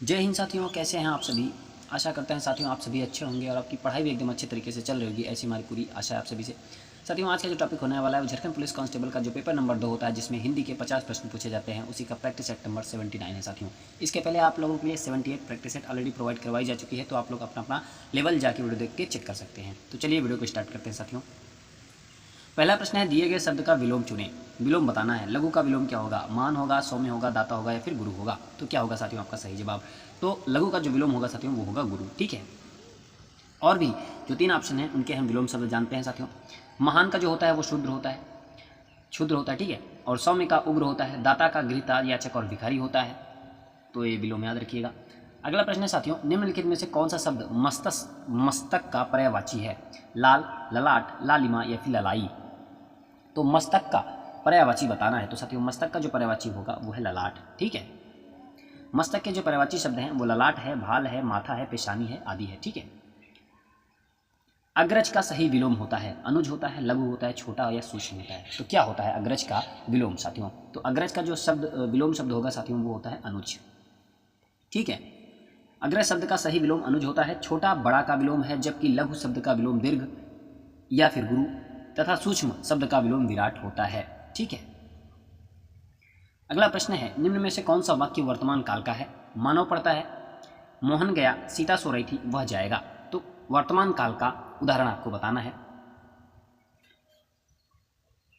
जय हिंद साथियों, कैसे हैं आप सभी। आशा करते हैं साथियों आप सभी अच्छे होंगे और आपकी पढ़ाई भी एकदम अच्छे तरीके से चल रही होगी, ऐसी हमारी पूरी आशा है आप सभी से। साथियों आज का जो टॉपिक होने वाला है वो झारखंड पुलिस कांस्टेबल का जो पेपर नंबर 2 होता है, जिसमें हिंदी के 50 प्रश्न पूछे जाते हैं, उसी का प्रैक्टिस सेट नंबर 79 है साथियों। इसके पहले आप लोगों के लिए 78 प्रैक्टिस सेट ऑलरेडी प्रोवाइड करवाई जा चुकी है, तो आप लोग अपना अपना लेवल जाके वीडियो देख के चेक कर सकते हैं। तो चलिए वीडियो को स्टार्ट करते हैं साथियों। पहला प्रश्न है, दिए गए शब्द का विलोम चुनें। विलोम बताना है। लघु का विलोम क्या होगा? मान होगा, सौम्य होगा, दाता होगा या फिर गुरु होगा। तो क्या होगा साथियों आपका सही जवाब? तो लघु का जो विलोम होगा साथियों वो होगा गुरु। ठीक है। और भी जो 3 ऑप्शन हैं उनके हम विलोम शब्द जानते हैं साथियों। महान का जो होता है वो शुद्र होता है, ठीक है। और सौम्य का उग्र होता है, दाता का गृहता, याचक और भिखारी होता है। तो ये विलोम याद रखिएगा। अगला प्रश्न है साथियों, निम्नलिखित में से कौन सा शब्द मस्तक का पर्यायवाची है? लाल, ललाट, लालिमा या फिर ललाई। तो मस्तक का पर्यायवाची बताना है। तो साथियों मस्तक का जो पर्यायवाची होगा वो है ललाट। ठीक है। मस्तक के जो पर्यायवाची शब्द हैं वो ललाट है, भाल है, माथा है, पेशानी है आदि है। ठीक है। अग्रज का सही विलोम होता है, अनुज होता है, लघु होता है, छोटा या सूक्ष्म होता है। तो क्या होता है अग्रज का विलोम साथियों? तो अग्रज का जो शब्द विलोम शब्द होगा साथियों वो होता है अनुज। ठीक है। अग्रज शब्द का सही विलोम अनुज होता है। छोटा बड़ा का विलोम है, जबकि लघु शब्द का विलोम दीर्घ या फिर गुरु तथा सूक्ष्म शब्द का विलोम विराट होता है। ठीक है। अगला प्रश्न है, निम्न में से कौन सा वाक्य वर्तमान काल का है? मानव पढ़ता है, मोहन गया, सीता सो रही थी, वह जाएगा। तो वर्तमान काल का उदाहरण आपको बताना है।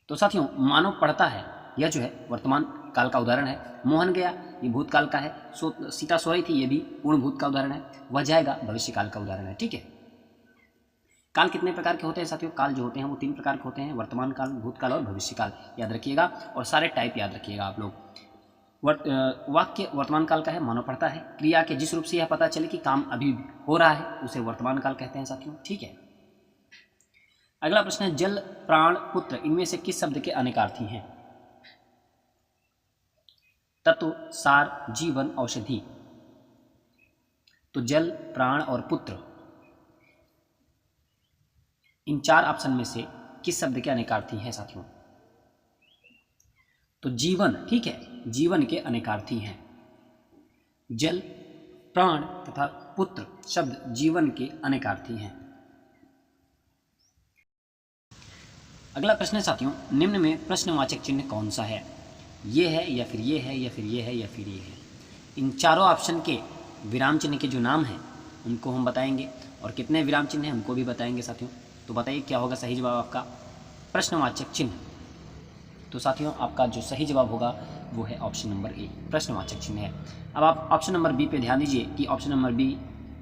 तो साथियों मानव पढ़ता है यह जो है वर्तमान काल का उदाहरण है। मोहन गया ये भूतकाल का है। सीता सो रही थी ये भी पूर्ण भूत का उदाहरण है। वह जाएगा भविष्य काल का उदाहरण है। ठीक है। काल कितने प्रकार के होते हैं साथियों? काल जो होते हैं वो 3 प्रकार के होते हैं, वर्तमान काल, भूतकाल और भविष्य काल। याद रखिएगा और सारे टाइप याद रखिएगा आप लोग। वाक्य वर्तमान काल का है, मानव पढ़ता है। क्रिया के जिस रूप से यह पता चले कि काम अभी हो रहा है उसे वर्तमान काल कहते हैं साथियों। ठीक है। अगला प्रश्न है, जल, प्राण, पुत्र इनमें से किस शब्द के अनेकार्थी हैं? तत्व, सार, जीवन, औषधि। तो जल, प्राण और पुत्र इन 4 ऑप्शन में से किस शब्द के अनेकार्थी हैं साथियों? तो जीवन। ठीक है, जीवन के अनेकार्थी हैं। जल, प्राण तथा पुत्र शब्द जीवन के अनेकार्थी हैं। अगला प्रश्न है साथियों, निम्न में प्रश्नवाचक चिन्ह कौन सा है? ये है या फिर ये है या फिर ये है या फिर ये है। इन चारों ऑप्शन के विराम चिन्ह के जो नाम हैं उनको हम बताएंगे और कितने विराम चिन्ह हैं उनको भी बताएंगे साथियों। तो बताइए क्या होगा सही जवाब आपका? प्रश्नवाचक चिन्ह। तो साथियों आपका जो सही जवाब होगा वो है ऑप्शन नंबर ए, प्रश्नवाचक चिन्ह है। अब आप ऑप्शन नंबर बी पे ध्यान दीजिए कि ऑप्शन नंबर बी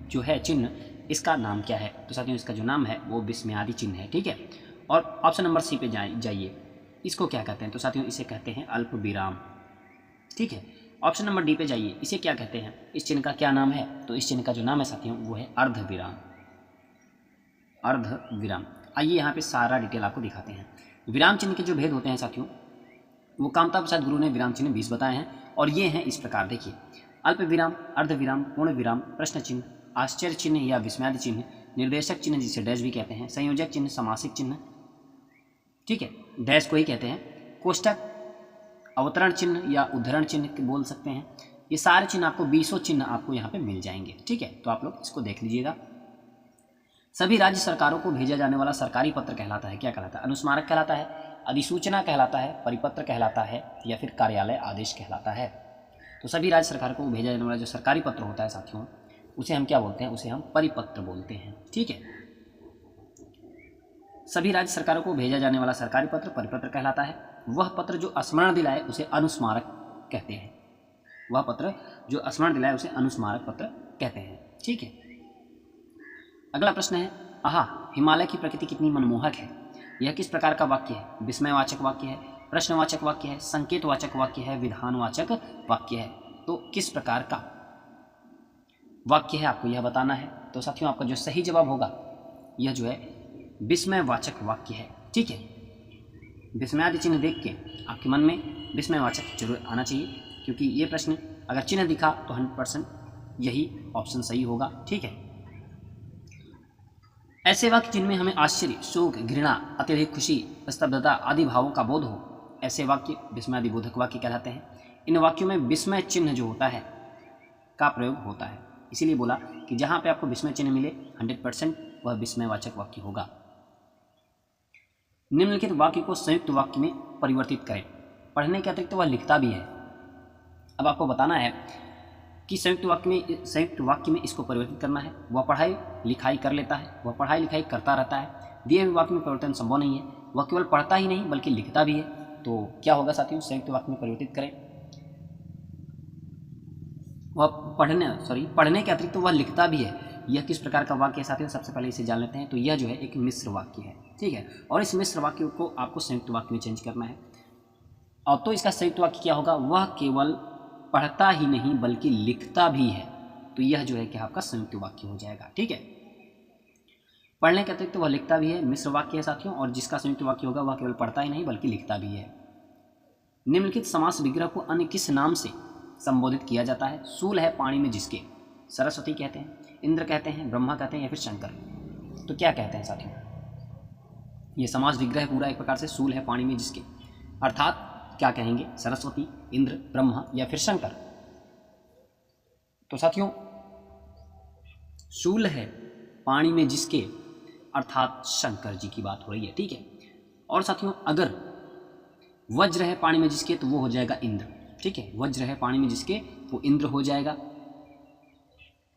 जो है चिन्ह इसका नाम क्या है। तो साथियों इसका जो नाम है वो विस्मयादि चिन्ह है। ठीक है। और ऑप्शन नंबर सी पे जाइए, इसको क्या कहते हैं? तो साथियों इसे कहते हैं अल्प विराम। ठीक है। ऑप्शन नंबर डी पे जाइए, इसे क्या कहते हैं? इस चिन्ह का क्या नाम है? तो इस चिन्ह का जो नाम है साथियों वो है अर्ध विराम। अर्ध विराम। आइए यहाँ पे सारा डिटेल आपको दिखाते हैं। विराम चिन्ह के जो भेद होते हैं साथियों वो कामता प्रसाद गुरु ने विराम चिन्ह 20 बताए हैं और ये हैं इस प्रकार। देखिए, अल्प विराम, अर्ध विराम, पूर्ण विराम, प्रश्न चिन्ह, आश्चर्य चिन्ह या विस्मयादि चिन्ह, निर्देशक चिन्ह जिसे डैश भी कहते हैं, संयोजक चिन्ह, समासिक चिन्ह, ठीक है, डैश को ही कहते हैं, कोष्टक, अवतरण चिन्ह या उद्धरण चिन्ह बोल सकते हैं। ये सारे चिन्ह आपको 20 चिन्ह आपको यहाँ पे मिल जाएंगे। ठीक है। तो आप लोग इसको देख लीजिएगा। सभी राज्य सरकारों को भेजा जाने वाला सरकारी पत्र कहलाता है, क्या कहलाता है? अनुस्मारक कहलाता है, अधिसूचना कहलाता है, परिपत्र कहलाता है या फिर कार्यालय आदेश कहलाता है। तो सभी राज्य सरकार को भेजा जाने वाला जो सरकारी पत्र होता है साथियों उसे हम क्या बोलते हैं? उसे हम परिपत्र बोलते हैं। ठीक है। सभी राज्य सरकारों को भेजा जाने वाला सरकारी पत्र परिपत्र कहलाता है। वह पत्र जो स्मरण दिलाए उसे अनुस्मारक कहते हैं। वह पत्र जो स्मरण दिलाए उसे अनुस्मारक पत्र कहते हैं। ठीक है। अगला प्रश्न है, आहा हिमालय की प्रकृति कितनी मनमोहक है। यह किस प्रकार का वाक्य है? विस्मयवाचक वाक्य है, प्रश्नवाचक वाक्य है, संकेतवाचक वाक्य है, विधानवाचक वाक्य है। तो किस प्रकार का वाक्य है आपको यह बताना है। तो साथियों आपका जो सही जवाब होगा यह जो है विस्मयवाचक वाक्य है। ठीक है। विस्मयादि चिन्ह देख के आपके मन में विस्मयवाचक जरूर आना चाहिए, क्योंकि ये प्रश्न अगर चिन्ह दिखा तो 100% यही ऑप्शन सही होगा। ठीक है। ऐसे वाक्य जिनमें हमें आश्चर्य, शोक, घृणा, अत्यधिक खुशी, स्तब्धता आदि भावों का बोध हो, ऐसे वाक्य विस्मयादि बोधक वाक्य कहलाते हैं। इन वाक्यों में विस्मय चिन्ह जो होता है का प्रयोग होता है। इसीलिए बोला कि जहाँ पे आपको विस्मय चिन्ह मिले 100% वह विस्मयवाचक वाक्य होगा। निम्नलिखित वाक्य को संयुक्त वाक्य में परिवर्तित करें। पढ़ने के अतिरिक्त वह लिखता भी है। अब आपको बताना है कि संयुक्त वाक्य में इसको परिवर्तित करना है। वह पढ़ाई लिखाई कर लेता है, वह पढ़ाई लिखाई करता रहता है। दिए हुए वाक्य में परिवर्तन संभव नहीं है। वह केवल पढ़ता ही नहीं बल्कि लिखता भी है। तो क्या होगा साथियों, संयुक्त वाक्य में परिवर्तित करें। वह पढ़ने के अतिरिक्त वह लिखता भी है। यह किस प्रकार का वाक्य है साथियों, सबसे पहले इसे जान लेते हैं। तो यह जो है एक मिश्र वाक्य है, ठीक है। और इस मिश्र वाक्य को आपको संयुक्त वाक्य में चेंज करना है। और तो इसका संयुक्त वाक्य क्या होगा, वह केवल पढ़ता ही नहीं बल्कि लिखता भी है। तो यह जो है कि आपका संयुक्त वाक्य हो जाएगा, ठीक है। पढ़ने के अतिरिक्त वह लिखता भी है, मिश्र वाक्य है साथियों। और जिसका संयुक्त वाक्य होगा वह केवल पढ़ता ही नहीं बल्कि लिखता भी है। निम्नलिखित समास विग्रह को अन्य किस नाम से संबोधित किया जाता है। सूल है पानी में जिसके, सरस्वती कहते हैं, इंद्र कहते हैं, ब्रह्मा कहते हैं या फिर शंकर। तो क्या कहते हैं साथियों, ये समास विग्रह पूरा एक प्रकार से सूल है पानी में जिसके, अर्थात क्या कहेंगे, सरस्वती, इंद्र, ब्रह्मा या फिर शंकर। तो साथियों सूल है पानी में जिसके अर्थात शंकर जी की बात हो रही है, ठीक है। और साथियों अगर वज्र है पानी में जिसके तो वो हो जाएगा इंद्र, ठीक है। वज्र है पानी में जिसके वो इंद्र हो जाएगा।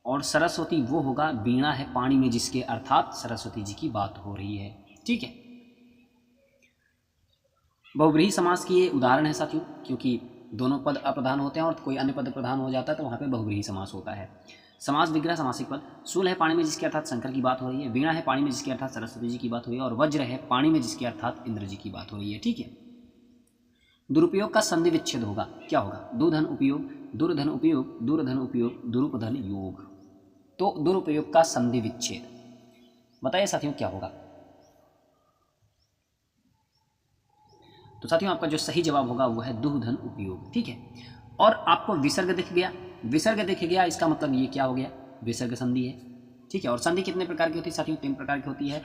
और सरस्वती वो होगा, वीणा है पानी में जिसके अर्थात सरस्वती जी की बात हो रही है, ठीक है। बहुव्रीहि समास की ये उदाहरण है साथियों, क्योंकि दोनों पद अप्रधान होते हैं और कोई अन्य पद प्रधान हो जाता है तो वहाँ पे बहुव्रीहि समास होता है। समास विग्रह समासिक पद, सूल है पानी में जिसके अर्थात शंकर की बात हो रही है, वीणा है पानी में जिसके अर्थात सरस्वती जी की बात हो रही है, और वज्र है पानी में जिसके अर्थात इंद्र जी की बात हो रही है, ठीक है। दुरुपयोग का संधि विच्छेद होगा, क्या होगा, दुधन उपयोग, दुर्धन उपयोग, दुर्धन उपयोग, दुरुपधन योग। तो दुरुपयोग का संधि विच्छेद बताइए साथियों क्या होगा। तो साथियों आपका जो सही जवाब होगा वो है दुधन उपयोग, ठीक है। और आपको विसर्ग दिख गया, विसर्ग दिख गया, इसका मतलब ये क्या हो गया, विसर्ग संधि है, ठीक है। और संधि कितने प्रकार की होती है साथियों, 3 प्रकार की होती है,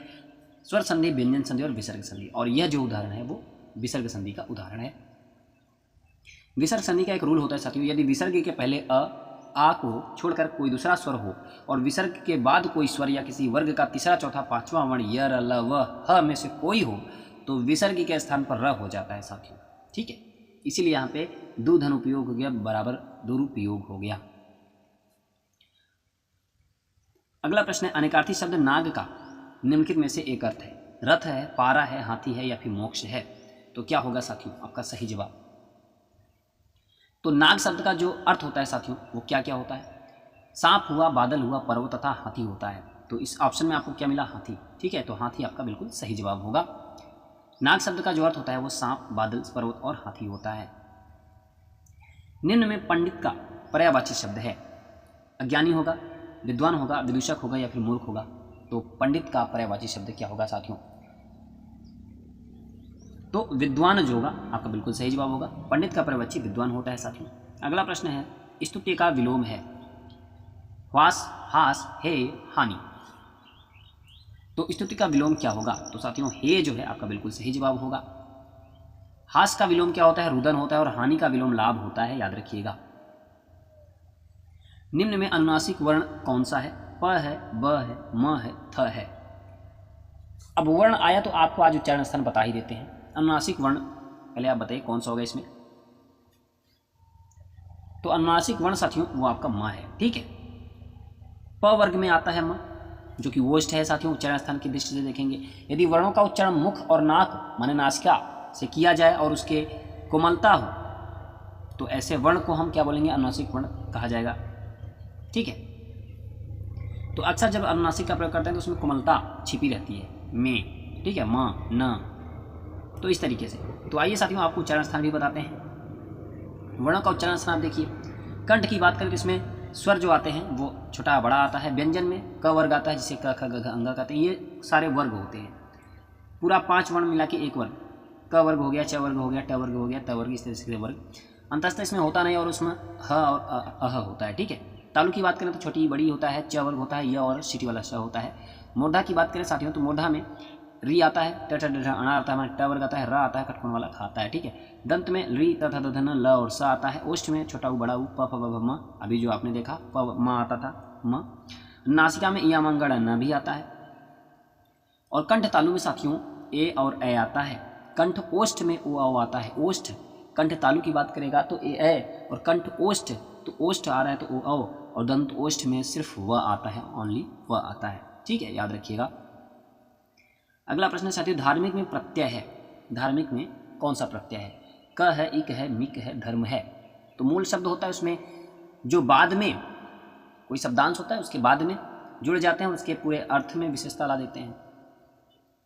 स्वर संधि, व्यंजन संधि और विसर्ग संधि। और यह जो उदाहरण है वो विसर्ग संधि का उदाहरण है। विसर्ग संधि का एक रूल होता है साथियों, यदि विसर्ग के पहले आ को छोड़कर कोई दूसरा स्वर हो और विसर्ग के बाद कोई स्वर या किसी वर्ग का तीसरा, चौथा, पांचवा वर्ण य, र, ल, व, ह में से कोई हो तो विसर्ग के स्थान पर र हो जाता है साथियों, ठीक है। इसीलिए यहाँ पे दुधन उपयोग हो गया बराबर दुरुपयोग हो गया। अगला प्रश्न है, अनेकार्थी शब्द नाग का निम्नलिखित में से एक अर्थ है। रथ है, पारा है, हाथी है या फिर मोक्ष है। तो क्या होगा साथियों आपका सही जवाब। तो नाग शब्द का जो अर्थ होता है साथियों वो क्या क्या होता है, सांप हुआ, बादल हुआ, पर्वत तथा हाथी होता है। तो इस ऑप्शन में आपको क्या मिला, हाथी, ठीक है। तो हाथी आपका बिल्कुल सही जवाब होगा। नाग शब्द का जो अर्थ होता है वो सांप, बादल, पर्वत और हाथी होता है। निम्न में पंडित का पर्यायवाची शब्द है, अज्ञानी होगा, विद्वान होगा, विदूषक होगा या फिर मूर्ख होगा। तो पंडित का पर्यायवाची शब्द क्या होगा साथियों, तो विद्वान जो होगा आपका बिल्कुल सही जवाब होगा। पंडित का पर्यायवाची विद्वान होता है साथियों। अगला प्रश्न है, स्तुति का विलोम है, ह्वास, हास, हे, हानि। तो स्तुति का विलोम क्या होगा, तो साथियों हे जो है आपका बिल्कुल सही जवाब होगा। हास का विलोम क्या होता है, रुदन होता है, और हानि का विलोम लाभ होता है, याद रखिएगा। निम्न में अनुनासिक वर्ण कौन सा है, प है, ब है, म है, थ है। अब वर्ण आया तो आपको आज उच्चारण स्थान बता ही देते हैं। अनुनासिक वर्ण पहले आप बताइए कौन सा होगा इसमें। तो अनुनासिक वर्ण साथियों वो आपका म है, ठीक है। प वर्ग में आता है म, जो कि वोष्ठ है साथियों। उच्चारण स्थान की दृष्टि से देखेंगे, यदि वर्णों का उच्चारण मुख और नाक माने नासिका से किया जाए और उसके कोमलता हो तो ऐसे वर्ण को हम क्या बोलेंगे, अनुनासिक वर्ण कहा जाएगा, ठीक है। तो अक्सर जब अनुनासिक का प्रयोग करते हैं तो उसमें कोमलता छिपी रहती है, में, ठीक है, म, न। तो इस तरीके से। तो आइए साथियों आपको उच्चारण स्थान भी बताते हैं। वर्णों का उच्चारण स्थान आप देखिए, कंठ की बात करें तो इसमें स्वर जो आते हैं वो छोटा बड़ा आता है। व्यंजन में क वर्ग आता है जिसे क, ख, ग, घ, अंग कहते हैं। ये सारे वर्ग होते हैं, पूरा 5 वर्ण मिला के एक वर्ग। क वर्ग हो गया, च वर्ग हो गया, ट वर्ग हो गया, त वर्ग, इस तरह से वर्ग। अंतस्थ इसमें होता नहीं और उसमें ह और अह होता है, ठीक है। तालु की बात करें तो छोटी बड़ी होता है, च वर्ग होता है, य और सिटी वाला श होता है। मूर्धा की बात करें साथियों तो मूर्धा में री आता है, ट ठ ड ढ अणा आता है, ट वर्ग आता है, र आता है, कटकोण वाला खाता है, ठीक है। दंत में री त थ द ध न ल और स आता है। ओष्ठ में छोटा ऊ बड़ा ऊ प फ ब भ म, अभी जो आपने देखा प म आता था म। नासिका में इया मंगड़ न भी आता है। और कंठ तालु में साथियों ए और ए आता है। कंठ ओष्ठ में ओ औ आता है। ओष्ठ कंठ तालु की बात करेगा तो ए और कंठ ओष्ठ तो ओष्ठ आ रहा है तो ओ औ, और दंत ओष्ठ में सिर्फ व आता है, ओनली व आता है, ठीक है, याद रखिएगा। अगला प्रश्न साथियों, धार्मिक में प्रत्यय है, धार्मिक में कौन सा प्रत्यय है? क है, इक है, मिक है, धर्म है। तो मूल शब्द होता है उसमें, जो बाद में कोई शब्दांश होता है उसके बाद में जुड़ जाते हैं, उसके पूरे अर्थ में विशेषता ला देते हैं,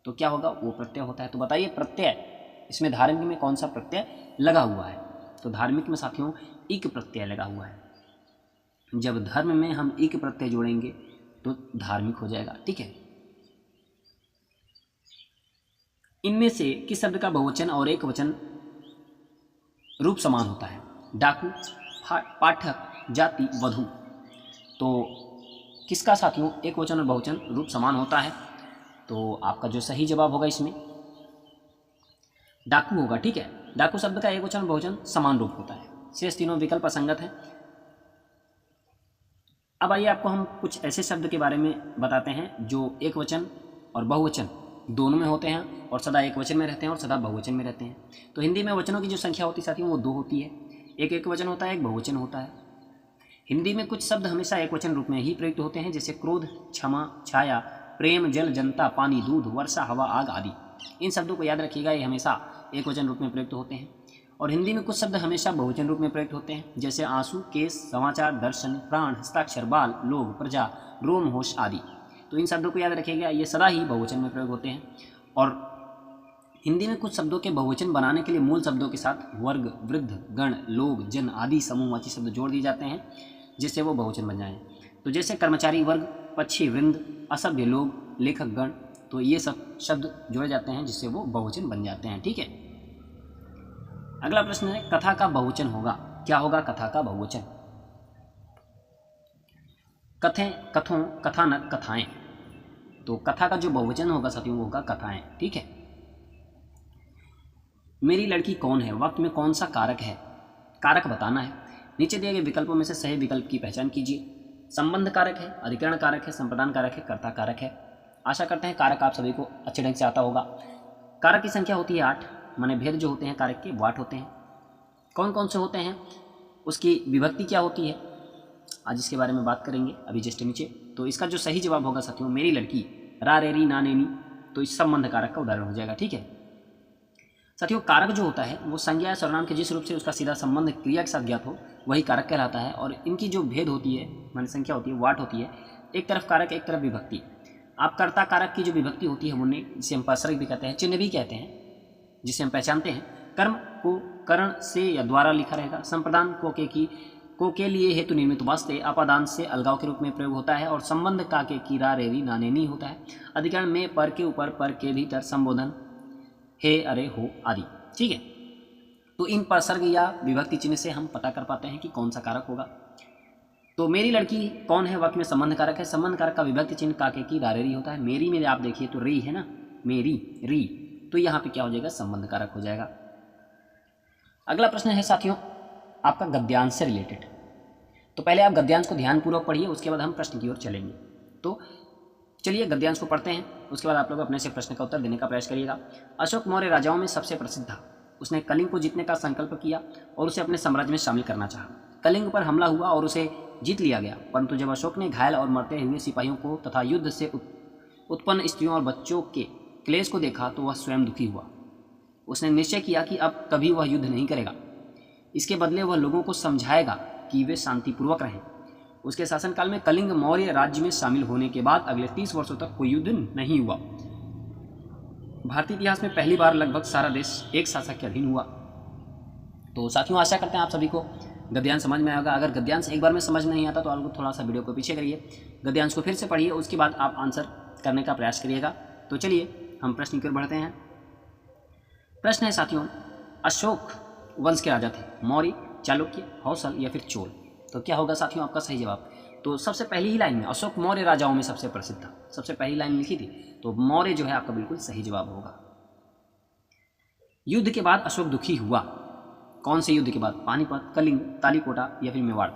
तो क्या होगा? वो प्रत्यय होता है। तो बताइए प्रत्यय इसमें धार्मिक में कौन सा प्रत्यय लगा हुआ है? तो धार्मिक में साथियों इक प्रत्यय लगा हुआ है। जब धर्म में हम इक प्रत्यय जोड़ेंगे तो धार्मिक हो जाएगा, ठीक है। इनमें से किस शब्द का बहुवचन और एक वचन रूप समान होता है? डाकू, पाठक, जाति, वधू। तो किसका साथियों एक वचन और बहुवचन रूप समान होता है? तो आपका जो सही जवाब होगा इसमें डाकू होगा, ठीक है। डाकू शब्द का एक वचन बहुवचन समान रूप होता है। शेष तीनों विकल्प असंगत हैं। अब आइए आपको हम कुछ ऐसे शब्द के बारे में बताते हैं जो एक वचन और बहुवचन दोनों में होते हैं, और सदा एक वचन में रहते हैं और सदा बहुवचन में रहते हैं। तो हिंदी में वचनों की जो संख्या होती है साथियों वो 2 होती है, एक वचन होता है, एक बहुवचन होता है। हिंदी में कुछ शब्द हमेशा एक वचन रूप में ही प्रयुक्त होते हैं, जैसे क्रोध, क्षमा, छाया, प्रेम, जल, जनता, पानी, दूध, वर्षा, हवा, आग आदि। इन शब्दों को याद रखिएगा, ये हमेशा एक वचन रूप में प्रयुक्त होते हैं। और हिंदी में कुछ शब्द हमेशा बहुवचन रूप में प्रयुक्त होते हैं, जैसे आंसू, केस, समाचार, दर्शन, प्राण, हस्ताक्षर, बाल, लोग, प्रजा, रोम, होश आदि। तो इन शब्दों को याद रखिएगा, ये सदा ही बहुवचन में प्रयोग होते हैं। और हिंदी में कुछ शब्दों के बहुवचन बनाने के लिए मूल शब्दों के साथ वर्ग, वृद्ध, गण, लोग, जन आदि समूहवाची शब्द जोड़ दिए जाते हैं, जिससे वो बहुवचन बन जाएं। तो जैसे कर्मचारी वर्ग, पक्षी वृंद, असभ्य लोग, लेखक गण, तो ये सब शब्द जोड़े जाते हैं जिससे वो बहुवचन बन जाते हैं, ठीक है। अगला प्रश्न है, कथा का बहुवचन होगा, क्या होगा कथा का बहुवचन? कथें, कथों, कथानक, कथाएं। तो कथा का जो बहुवचन होगा साथियों वो होगा कथाएं, ठीक है। मेरी लड़की कौन है, वाक्य में कौन सा कारक है? कारक बताना है। नीचे दिए गए विकल्पों में से सही विकल्प की पहचान कीजिए। संबंध कारक है, अधिकरण कारक है, संप्रदान कारक है, कर्ता कारक है। आशा करते हैं कारक आप सभी को अच्छे ढंग से आता होगा। कारक की संख्या होती है 8, माने भेद जो होते हैं कारक के वो 8 होते हैं। कौन कौन से होते हैं, उसकी विभक्ति क्या होती है, आज इसके बारे में बात करेंगे अभी जस्ट नीचे। तो इसका जो सही जवाब होगा साथियों मेरी लड़की, रा रे री ना नैनी, तो इस संबंध कारक का उदाहरण हो जाएगा, ठीक है। साथियों कारक जो होता है वो संज्ञा या सर्वनाम के जिस रूप से उसका सीधा संबंध क्रिया के साथ ज्ञात हो वही कारक कहलाता है। और इनकी जो भेद होती है माने संख्या होती है वो 8 होती है, एक तरफ कारक एक तरफ विभक्ति। आप कर्ता कारक की जो विभक्ति होती है हमने जिसे हम पार्श्विक भी कहते हैं, चिन्ह भी कहते हैं, जिसे हम पहचानते हैं। कर्म को करण से या द्वारा लिखा रहेगा। संप्रदान को के लिए हेतु निर्मित वास्ते अपादान से अलगाव के रूप में प्रयोग होता है। और संबंध का के की रा रेरी नानेनी होता है। अधिकरण में पर के ऊपर पर के भीतर संबोधन हे, अरे, हो आदि, ठीक है। तो इन परसर्ग या विभक्ति चिन्ह से हम पता कर पाते हैं कि कौन सा कारक होगा। तो मेरी लड़की कौन है वाक्य में संबंध कारक है। संबंध कारक का विभक्ति चिन्ह काके की रारेरी होता है। मेरी में आप देखिए तो री है ना, मेरी री, तो यहाँ पे क्या हो जाएगा, संबंध कारक हो जाएगा। अगला प्रश्न है साथियों आपका गद्यांश से रिलेटेड। तो पहले आप गद्यांश को ध्यानपूर्वक पढ़िए, उसके बाद हम प्रश्न की ओर चलेंगे। तो चलिए गद्यांश को पढ़ते हैं, उसके बाद आप लोग अपने से प्रश्न का उत्तर देने का प्रयास करिएगा। अशोक मौर्य राजाओं में सबसे प्रसिद्ध था। उसने कलिंग को जीतने का संकल्प किया और उसे अपने साम्राज्य में शामिल करना चाहा। कलिंग पर हमला हुआ और उसे जीत लिया गया, परंतु जब अशोक ने घायल और मरते हुए सिपाहियों को तथा युद्ध से उत्पन्न स्त्रियों और बच्चों के क्लेश को देखा तो वह स्वयं दुखी हुआ। उसने निश्चय किया कि अब कभी वह युद्ध नहीं करेगा, इसके बदले वह लोगों को समझाएगा कि वे शांतिपूर्वक रहें। उसके शासनकाल में कलिंग मौर्य राज्य में शामिल होने के बाद अगले 30 वर्षों तक कोई युद्ध नहीं हुआ। भारतीय इतिहास में पहली बार लगभग सारा देश एक शासक के अधीन हुआ। तो साथियों आशा करते हैं आप सभी को गद्यांश समझ में आएगा। अगर गद्यांश एक बार में समझ नहीं आता तो आप थोड़ा सा वीडियो को पीछे करिए, गद्यांश को फिर से पढ़िए, उसके बाद आप आंसर करने का प्रयास करिएगा। तो चलिए हम प्रश्न की ओर बढ़ते हैं। प्रश्न है साथियों, अशोक वंश के राजा थे, मौर्य, चालुक्य, होयसल या फिर चोल। तो क्या होगा साथियों आपका सही जवाब? तो सबसे पहली ही लाइन में अशोक मौर्य राजाओं में सबसे प्रसिद्ध था, सबसे पहली लाइन लिखी थी, तो मौर्य जो है आपका बिल्कुल सही जवाब होगा। युद्ध के बाद अशोक दुखी हुआ, कौन से युद्ध के बाद? पानीपत, कलिंग, तालीकोटा या फिर मेवाड़।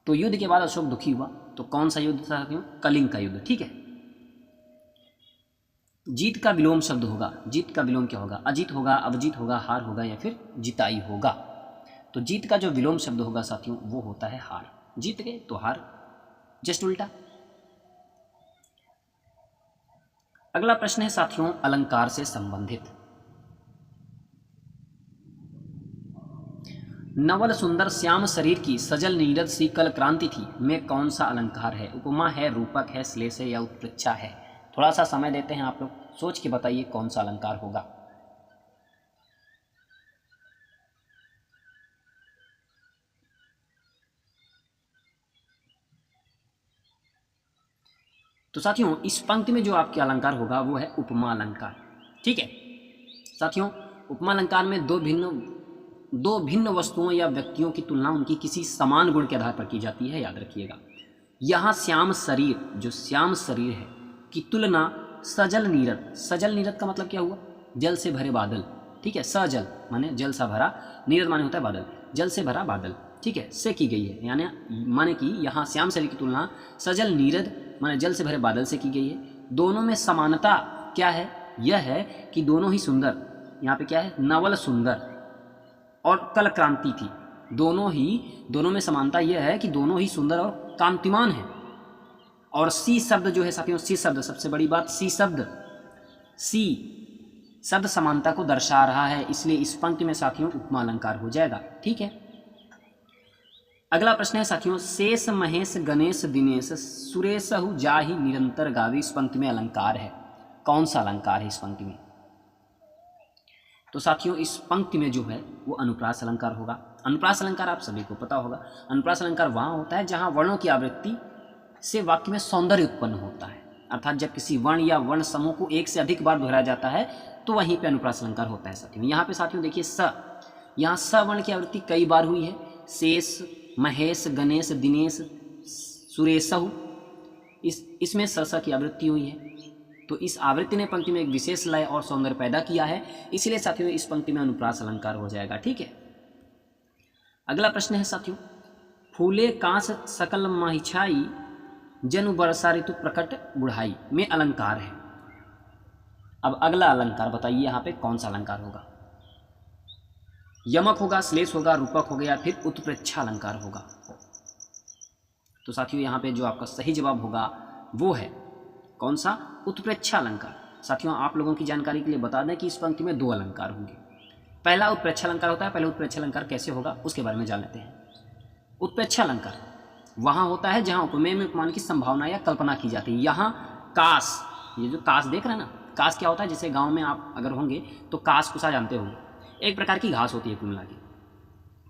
तो युद्ध के बाद अशोक दुखी हुआ, तो कौन सा युद्ध था? क्यों? कलिंग का युद्ध। ठीक है। जीत का विलोम शब्द होगा, जीत का विलोम क्या होगा? अजीत होगा, अवजीत होगा, हार होगा या फिर जिताई होगा। तो जीत का जो विलोम शब्द होगा साथियों वो होता है हार। जीत गए तो हार, जस्ट उल्टा। अगला प्रश्न है साथियों अलंकार से संबंधित। नवल सुंदर श्याम शरीर की सजल नीरद सी कल क्रांति थी में कौन सा अलंकार है? उपमा है, रूपक है, श्लेष है या उत्प्रेक्षा है? थोड़ा सा समय देते हैं, आप लोग सोच के बताइए कौन सा अलंकार होगा। तो साथियों इस पंक्ति में जो आपके अलंकार होगा वो है उपमा अलंकार। ठीक है साथियों, उपमा अलंकार में दो भिन्न वस्तुओं या व्यक्तियों की तुलना उनकी किसी समान गुण के आधार पर की जाती है, याद रखिएगा। यहाँ श्याम शरीर, जो श्याम शरीर है की तुलना सजल नीरद, सजल नीरद का मतलब क्या हुआ? जल से भरे बादल। ठीक है, सजल माने जल सा भरा, नीरद माने होता है बादल, जल से भरा बादल। ठीक है, से की गई है, यानी माने कि यहाँ श्याम शरीर की तुलना सजल नीरद माने जल से भरे बादल से की गई है। दोनों में समानता क्या है? यह है कि दोनों ही सुंदर, यहाँ पे क्या है? नवल सुंदर और कल क्रांति थी। दोनों में समानता यह है कि दोनों ही सुंदर और कांतिमान है। और सी शब्द जो है साथियों, सी शब्द सबसे बड़ी बात, सी शब्द समानता को दर्शा रहा है, इसलिए इस पंक्ति में साथियों उपमा अलंकार हो जाएगा। ठीक है। अगला प्रश्न है साथियों शेष महेश गणेश दिनेश सुरेशहु जाहि निरंतर गावे, इस पंक्ति में अलंकार है, कौन सा अलंकार है इस पंक्ति में? तो साथियों इस पंक्ति में जो है वो अनुप्रास अलंकार होगा। अनुप्रास अलंकार आप सभी को पता होगा। अनुप्रास अलंकार वहाँ होता है जहाँ वर्णों की आवृत्ति से वाक्य में सौंदर्य उत्पन्न होता है, अर्थात जब किसी वर्ण या वर्ण समूह को एक से अधिक बार दोहराया जाता है तो वहीं पे अनुप्रास अलंकार होता है साथियों। यहाँ पे साथियों देखिए यहाँ स वर्ण की आवृत्ति कई बार हुई है, शेष, महेश, गणेश, दिनेश, सुरेशहु, इसमें स की आवृत्ति हुई है। तो इस आवृत्ति ने पंक्ति में एक विशेष लय और सौंदर्य पैदा किया है, इसलिए साथियों इस पंक्ति में अनुप्रास अलंकार हो जाएगा। ठीक है। अगला प्रश्न है साथियों फूले कांस सकल महिछाई जनु वर्षा ऋतु प्रकट बुढ़ाई में अलंकार है। अब अगला अलंकार बताइए यहाँ पे कौन सा अलंकार होगा? यमक होगा, श्लेष होगा, रूपक होगा या फिर उत्प्रेक्षा अलंकार होगा? तो साथियों यहाँ पे जो आपका सही जवाब होगा वो है कौन सा? उत्प्रेक्षा अलंकार। साथियों आप लोगों की जानकारी के लिए बता दें कि इस पंक्ति में दो अलंकार होंगे। पहला उत्प्रेक्षा अलंकार होता है, पहले उत्प्रेक्षा अलंकार कैसे होगा उसके बारे में जान लेते हैं। उत्प्रेक्षा अलंकार वहाँ होता है जहाँ उपमेय में उपमान की संभावना या कल्पना की जाती है। यहाँ कास, ये जो कास देख रहे हैं ना, कास क्या होता है? जैसे गाँव में आप अगर होंगे तो कास कुसा जानते होंगे, एक प्रकार की घास होती है कुल मिला के,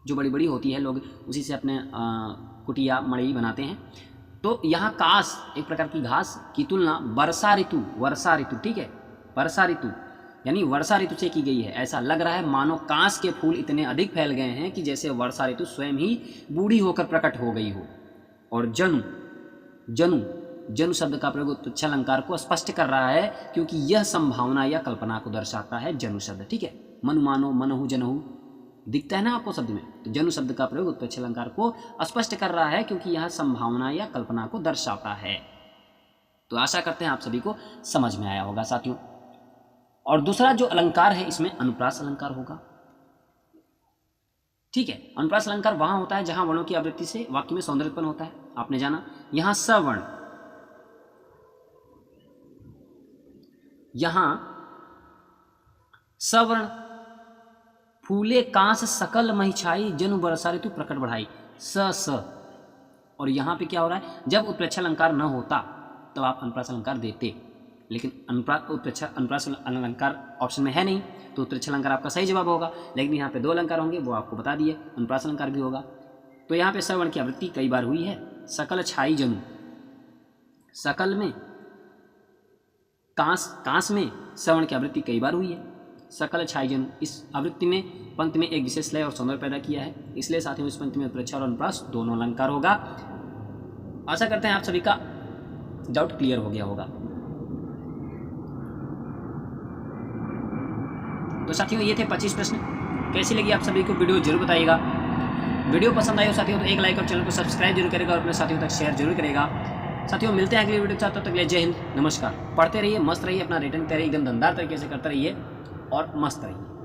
जो बड़ी बड़ी होती है, लोग उसी से अपने कुटिया मड़ई बनाते हैं। तो यहाँ कास एक प्रकार की घास की तुलना वर्षा ऋतु, ठीक है, वर्षा ऋतु यानी वर्षा ऋतु से की गई है। ऐसा लग रहा है मानो कांस के फूल इतने अधिक फैल गए हैं कि जैसे वर्षा ऋतु स्वयं ही बूढ़ी होकर प्रकट हो गई हो। और जनु शब्द का प्रयोग उत्प्रेक्षा अलंकार को स्पष्ट कर रहा है, क्योंकि यह संभावना या कल्पना को दर्शाता है जनु शब्द। ठीक है, मनु मानो, मनहु जनहु दिखता है ना आपको शब्द में, तो जनु शब्द का प्रयोग उत्प्रेक्षा अलंकार को स्पष्ट कर रहा है, क्योंकि यह संभावना या कल्पना को दर्शाता है। तो आशा करते हैं आप सभी को समझ में आया होगा साथियों। और दूसरा जो अलंकार है इसमें अनुप्रास अलंकार होगा। ठीक है, अनुप्रास अलंकार वहां होता है जहां वर्णों की आवृत्ति से वाक्य में सौंदर्य उत्पन्न होता है। आपने जाना यहां सवर्ण, सवर्ण फूले कांस सकल महिछाई जनु वर्षा ऋतु प्रकट बढ़ाई, स। और यहाँ पे क्या हो रहा है? जब उत्प्रेक्षा अलंकार न होता तब आप अनुप्रास अलंकार देते, लेकिन अनुप्रास अलंकार ऑप्शन में है नहीं, तो उत्प्रेक्षा अलंकार आपका सही जवाब होगा। लेकिन यहाँ पे दो अलंकार होंगे, वो आपको बता दिए, अनुप्रास अलंकार भी होगा। तो यहाँ पे सवर्ण की आवृत्ति कई बार हुई है। सकल छाई जनु, सकल में कांस में सवर्ण की आवृत्ति कई बार हुई है। सकल छाई जनु, इस आवृत्ति में पंक्ति में एक विशेष लय और सौंदर्य पैदा किया है, इसलिए साथियों इस पंक्ति में उत्प्रेक्षा और अनुप्रास दोनों अलंकार होगा। आशा करते हैं आप सभी का डाउट क्लियर हो गया होगा। तो साथियों ये थे 25 प्रश्न। कैसी लगी आप सभी को वीडियो जरूर बताइएगा। वीडियो पसंद आई हो साथियों तो एक लाइक और चैनल को सब्सक्राइब जरूर करेगा और अपने साथियों तक शेयर जरूर करेगा। साथियों मिलते हैं अगली वीडियो के साथ, तब तक के लिए जय हिंद, नमस्कार। पढ़ते रहिए, मस्त रहिए, अपना रिटर्न तैयारी एकदम दमदार तरीके से करते रहिए और मस्त रहिए।